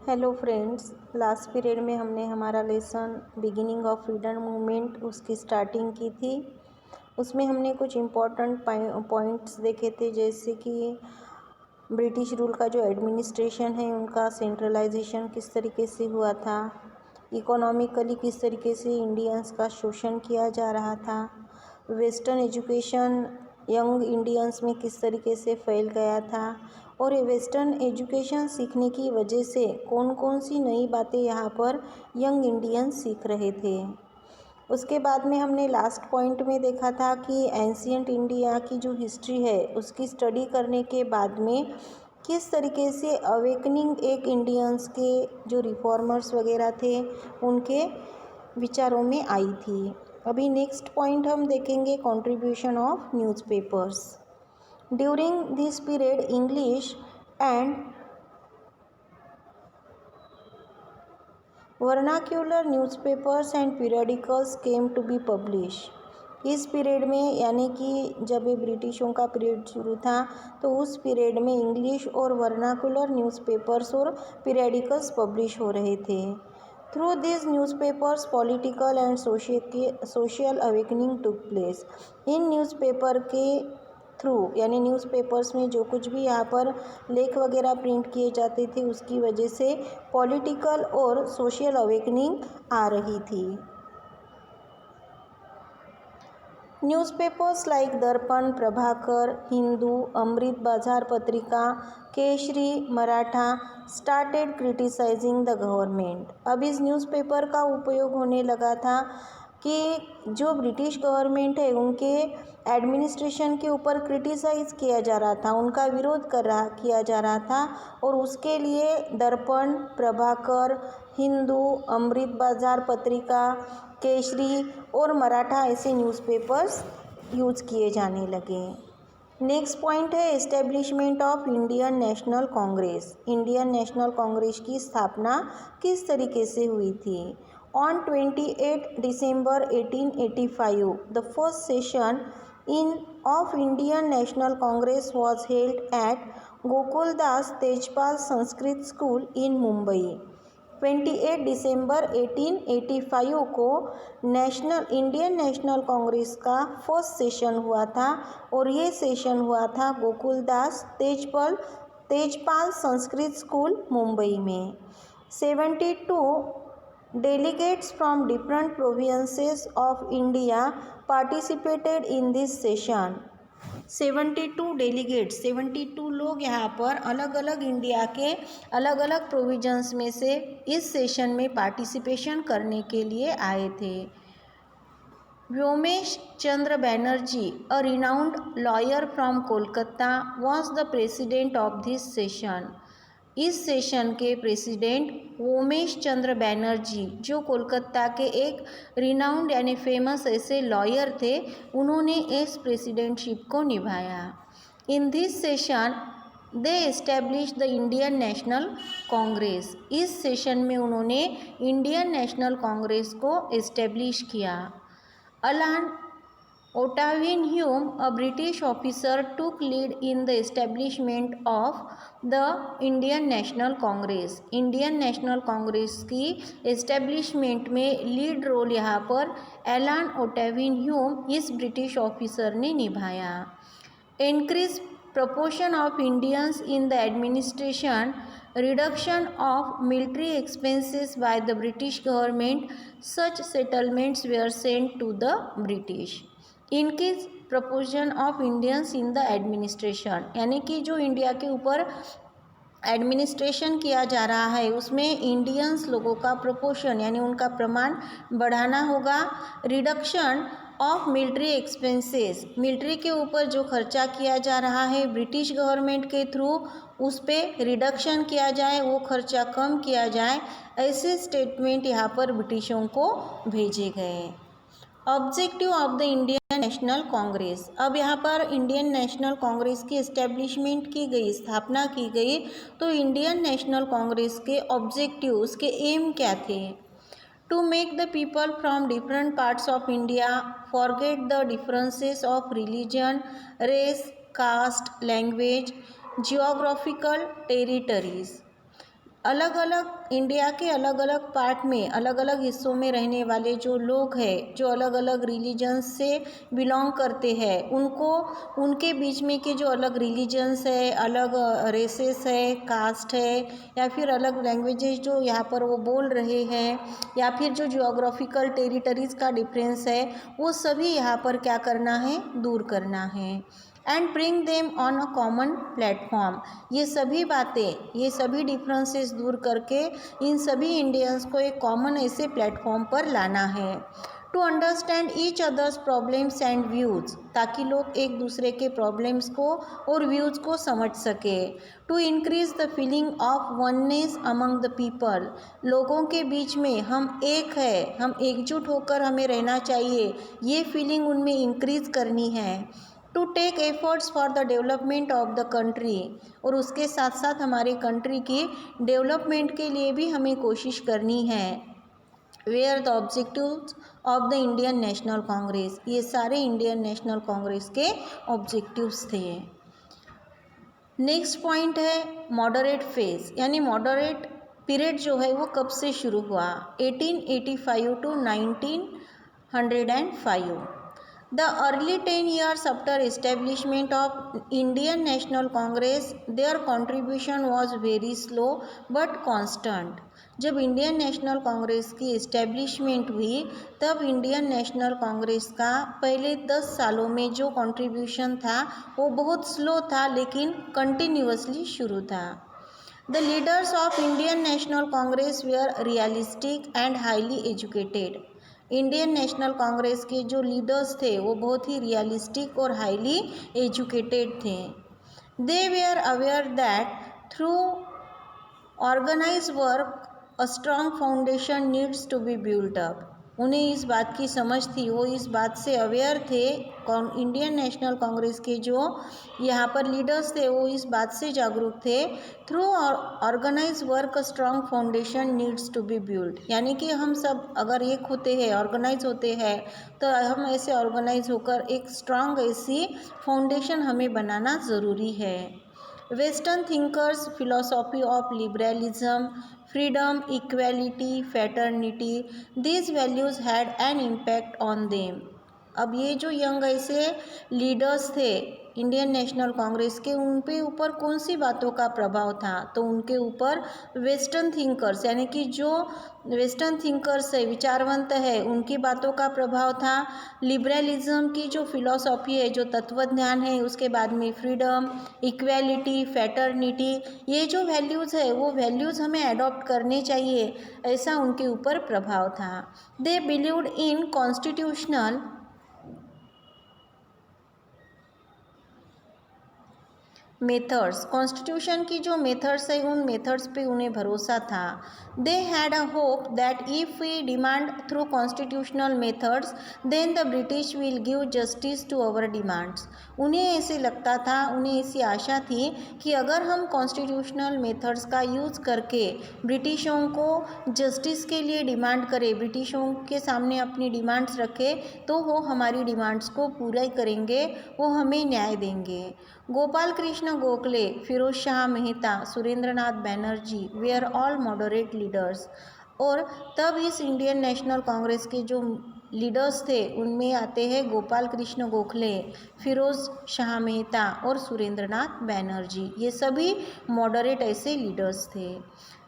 Hello friends, last period में हमने हमारा lesson beginning of freedom movement उसकी स्टार्टिंग की थी। उसमें हमने कुछ इम्पोर्टेंट पॉइंट्स देखे थे, जैसे कि ब्रिटिश रूल का जो एडमिनिस्ट्रेशन है उनका सेंट्रलाइजेशन किस तरीके से हुआ था, इकोनॉमिकली किस तरीके से इंडियंस का शोषण किया जा रहा था, वेस्टर्न एजुकेशन यंग इंडियंस में किस तरीके से फैल गया था और ये वेस्टर्न एजुकेशन सीखने की वजह से कौन कौन सी नई बातें यहाँ पर यंग इंडियंस सीख रहे थे। उसके बाद में हमने लास्ट पॉइंट में देखा था कि एंशियंट इंडिया की जो हिस्ट्री है उसकी स्टडी करने के बाद में किस तरीके से अवेकनिंग एक इंडियंस के जो रिफॉर्मर्स वगैरह थे उनके विचारों में आई थी। अभी नेक्स्ट पॉइंट हम देखेंगे contribution of newspapers. During this period English and vernacular newspapers and periodicals came to be publish. इस पीरियड में यानी कि जब ये ब्रिटिशों का पीरियड शुरू था तो उस पीरियड में इंग्लिश और वर्नाक्यूलर न्यूज़पेपर्स और पीरियडिकल्स पब्लिश हो रहे थे। Through this newspapers political and social awakening took place. In newspaper के थ्रू यानी न्यूज़पेपर्स में जो कुछ भी यहाँ पर लेख वगैरह प्रिंट किए जाते थे उसकी वजह से पॉलिटिकल और सोशल अवेकनिंग आ रही थी। न्यूज़पेपर्स लाइक दर्पण, Prabhakar, Hindu, Amrita Bazar Patrika, Kesari, Maratha started criticising the government. अब इस न्यूज़पेपर का उपयोग होने लगा था कि जो ब्रिटिश गवर्नमेंट है उनके एडमिनिस्ट्रेशन के ऊपर क्रिटिसाइज़ किया जा रहा था, उनका विरोध किया जा रहा था और उसके लिए दर्पण, प्रभाकर, हिंदू, अमृत बाजार पत्रिका, केसरी और मराठा ऐसे न्यूज़पेपर्स यूज़ किए जाने लगे। नेक्स्ट पॉइंट है establishment of Indian national Congress. Indian national Congress की स्थापना किस तरीके से हुई थी। On 28 December 1885, the first session of Indian National Congress was held at Gokuldas Tejpal Sanskrit School in Mumbai। 28 दिसंबर 1885 को इंडियन नेशनल कांग्रेस का फर्स्ट सेशन हुआ था और ये सेशन हुआ था गोकुलदास तेजपाल संस्कृत स्कूल मुंबई में। 72 delegates from different provinces of India participated in this session। 72 delegates 72 लोग यहाँ पर अलग अलग इंडिया के अलग अलग प्रोविजन्स में से इस सेशन में पार्टिसिपेशन करने के लिए आए थे। Vyomesh Chandra Banerjee, a renowned lawyer from Kolkata, was the president of this session. इस सेशन के प्रेसिडेंट व्योमेश चंद्र बैनर्जी जो कोलकाता के एक रिनाउंड यानी फेमस ऐसे लॉयर थे, उन्होंने इस प्रेसिडेंटशिप को निभाया। In this session they establish the Indian national Congress. इस सेशन में उन्होंने इंडियन नेशनल कांग्रेस को एस्टेब्लिश किया। अलान Ottavin Hume, a British officer, took lead in the establishment of the Indian National Congress। Indian national Congress की एस्टेब्लिशमेंट में लीड रोल यहाँ पर एलान ओटाविन ह्यूम इस ब्रिटिश ऑफिसर ने निभाया। Increase proportion of Indians in the administration, reduction of military expenses by the British government, such settlements were sent to the British। In case proportion of Indians in the administration यानी कि जो India के ऊपर administration किया जा रहा है उसमें इंडियंस लोगों का प्रपोर्शन यानी उनका प्रमाण बढ़ाना होगा। Reduction of military expenses, military के ऊपर जो खर्चा किया जा रहा है ब्रिटिश गवर्नमेंट के थ्रू उस पर रिडक्शन किया जाए, वो खर्चा कम किया जाए, ऐसे स्टेटमेंट यहाँ पर ब्रिटिशों को भेजे गए। Objective of the Indian national Congress. अब यहाँ पर इंडियन नेशनल कांग्रेस की एस्टेब्लिशमेंट की गई, स्थापना की गई, तो इंडियन नेशनल कांग्रेस के ऑब्जेक्टिव, उसके एम क्या थे। To make the people from different parts of India forget the differences of religion, race, caste, language, geographical territories. अलग अलग इंडिया के अलग अलग पार्ट में, अलग अलग हिस्सों में रहने वाले जो लोग हैं, जो अलग अलग रिलीजन्स से बिलोंग करते हैं, उनको उनके बीच में के जो अलग रिलीजन्स है, अलग रेसेस है, कास्ट है, या फिर अलग लैंग्वेजेस जो यहाँ पर वो बोल रहे हैं, या फिर जो जियोग्राफिकल टेरिटरीज़ का डिफरेंस है, वो सभी यहाँ पर क्या करना है, दूर करना है। And bring them on a common platform, ये सभी बातें, ये सभी डिफरेंसेस दूर करके इन सभी इंडियंस को एक कॉमन ऐसे प्लेटफॉर्म पर लाना है। To understand each others problems and views, ताकि लोग एक दूसरे के प्रॉब्लम्स को और व्यूज़ को समझ सके। To increase the feeling of oneness among the people, लोगों के बीच में हम एक है, हम एकजुट होकर हमें रहना चाहिए, ये फीलिंग उनमें इंक्रीज करनी है। To take efforts for the development of the country, और उसके साथ साथ हमारे कंट्री की डेवलपमेंट के लिए भी हमें कोशिश करनी है। Where the objectives of the Indian national Congress, ये सारे इंडियन नेशनल कांग्रेस के ऑब्जेक्टिव्स थे। नेक्स्ट पॉइंट है मॉडरेट फेज, यानी मॉडरेट पीरियड जो है वो कब से शुरू हुआ, 1885 to 1905। The early 10 years after establishment of Indian National Congress, their contribution was very slow but constant. जब इंडियन नेशनल कांग्रेस की इस्टेब्लिशमेंट हुई, तब इंडियन नेशनल कांग्रेस का पहले 10 सालों में जो कंट्रीब्यूशन था वो बहुत स्लो था, लेकिन कंटिन्यूअसली शुरू था। The leaders of Indian National Congress were realistic and highly educated. Indian national Congress के जो लीडर्स थे वो बहुत ही रियलिस्टिक और हाईली एजुकेटेड थे। They were aware that through organise work a strong foundation needs to be built up, उन्हें इस बात की समझ थी, वो इस बात से अवेयर थे, इंडियन नेशनल कांग्रेस के जो यहाँ पर लीडर्स थे वो इस बात से जागरूक थे, through organise work a strong foundation needs to be build, यानी कि हम सब अगर एक होते हैं, ऑर्गेनाइज होते हैं, तो हम ऐसे ऑर्गेनाइज होकर एक स्ट्रॉन्ग ऐसी फाउंडेशन हमें बनाना ज़रूरी है। Western thinkers philosophy of liberalism, freedom, equality, fraternity, these values had an impact on them. अब ये जो यंग ऐसे लीडर्स थे इंडियन नेशनल कांग्रेस के, उन पे ऊपर कौन सी बातों का प्रभाव था, तो उनके ऊपर वेस्टर्न थिंकर्स, यानी कि जो वेस्टर्न थिंकर्स है, विचारवंत है, उनकी बातों का प्रभाव था। लिबरलिज्म की जो फिलॉसफी है, जो तत्वज्ञान है, उसके बाद में फ्रीडम, इक्वेलिटी, फ्रेटर्निटी, ये जो वैल्यूज़ है वो वैल्यूज़ हमें अडॉप्ट करने चाहिए, ऐसा उनके ऊपर प्रभाव था। They believed in constitutional methods, constitution की जो मेथड्स है उन मेथड्स पे उन्हें भरोसा था। They had a hope that if we demand through constitutional methods then the British will give justice to our demands, उन्हें ऐसे लगता था, उन्हें ऐसी आशा थी कि अगर हम कॉन्स्टिट्यूशनल मेथड्स का यूज़ करके ब्रिटिशों को जस्टिस के लिए डिमांड करें, ब्रिटिशों के सामने अपनी डिमांड्स रखें, तो वो हमारी डिमांड्स को पूरा करेंगे, वो हमें न्याय देंगे। Gopal Krishna Gokhale, Firoz Shah Mehta, Surendranath Banerjee were all moderate leaders, और तब इस इंडियन नेशनल कांग्रेस के जो लीडर्स थे उनमें आते हैं गोपाल कृष्ण गोखले, फिरोज शाह मेहता और सुरेंद्रनाथ बैनर्जी, ये सभी मॉडरेट ऐसे लीडर्स थे।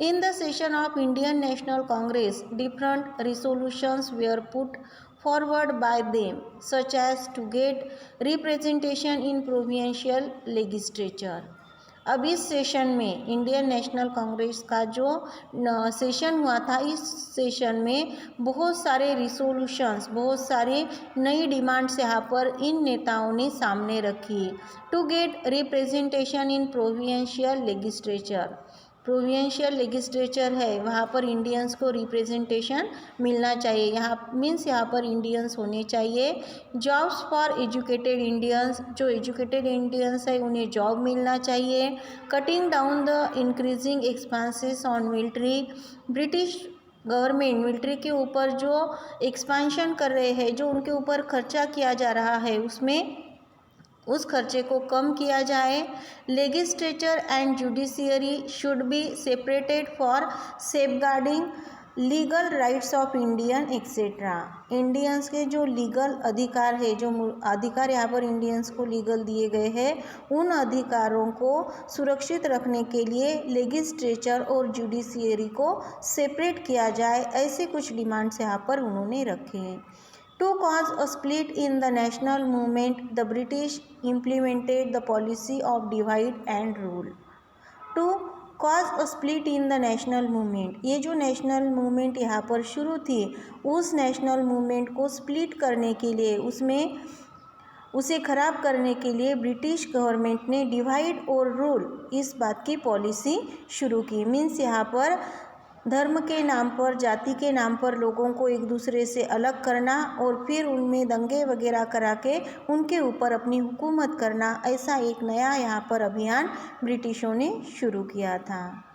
In the session of Indian national Congress different resolutions were put forward by them, such as to get representation in provincial legislature. अब इस सेशन में इंडियन नेशनल कांग्रेस का जो सेशन हुआ था, इस सेशन में बहुत सारे रिसोल्यूशंस, बहुत सारी नई डिमांड्स यहाँ पर इन नेताओं ने सामने रखी। To get representation in provincial legislature, provincial legislature है वहाँ पर इंडियंस को रिप्रेजेंटेशन मिलना चाहिए, यहाँ मीन्स यहाँ पर इंडियंस होने चाहिए। जॉब्स फॉर एजुकेटेड इंडियंस, जो एजुकेटेड इंडियंस है उन्हें जॉब मिलना चाहिए। Cutting down the increasing expenses on military, British government military के ऊपर जो एक्सपेंशन कर रहे हैं, जो उनके ऊपर खर्चा किया जा रहा है, उसमें उस खर्चे को कम किया जाए। Legislature and judiciary should be separated for safeguarding legal rights of Indian etcetera. Indians के जो लीगल अधिकार है, जो अधिकार यहाँ पर इंडियंस को लीगल दिए गए हैं, उन अधिकारों को सुरक्षित रखने के लिए लेजिस्लेचर और जुडिशियरी को सेपरेट किया जाए, ऐसे कुछ डिमांड्स यहाँ पर उन्होंने रखे हैं। To cause a split in the national movement, the British implemented the policy of divide and rule. To cause a split in the national movement, ये जो नेशनल मूवमेंट यहाँ पर शुरू थी, उस नेशनल मूवमेंट को स्प्लिट करने के लिए, उसे ख़राब करने के लिए ब्रिटिश गवर्नमेंट ने डिवाइड और रूल इस बात की पॉलिसी शुरू की। मीन्स यहाँ पर धर्म के नाम पर, जाति के नाम पर लोगों को एक दूसरे से अलग करना और फिर उनमें दंगे वगैरह करा के उनके ऊपर अपनी हुकूमत करना, ऐसा एक नया यहाँ पर अभियान ब्रिटिशों ने शुरू किया था।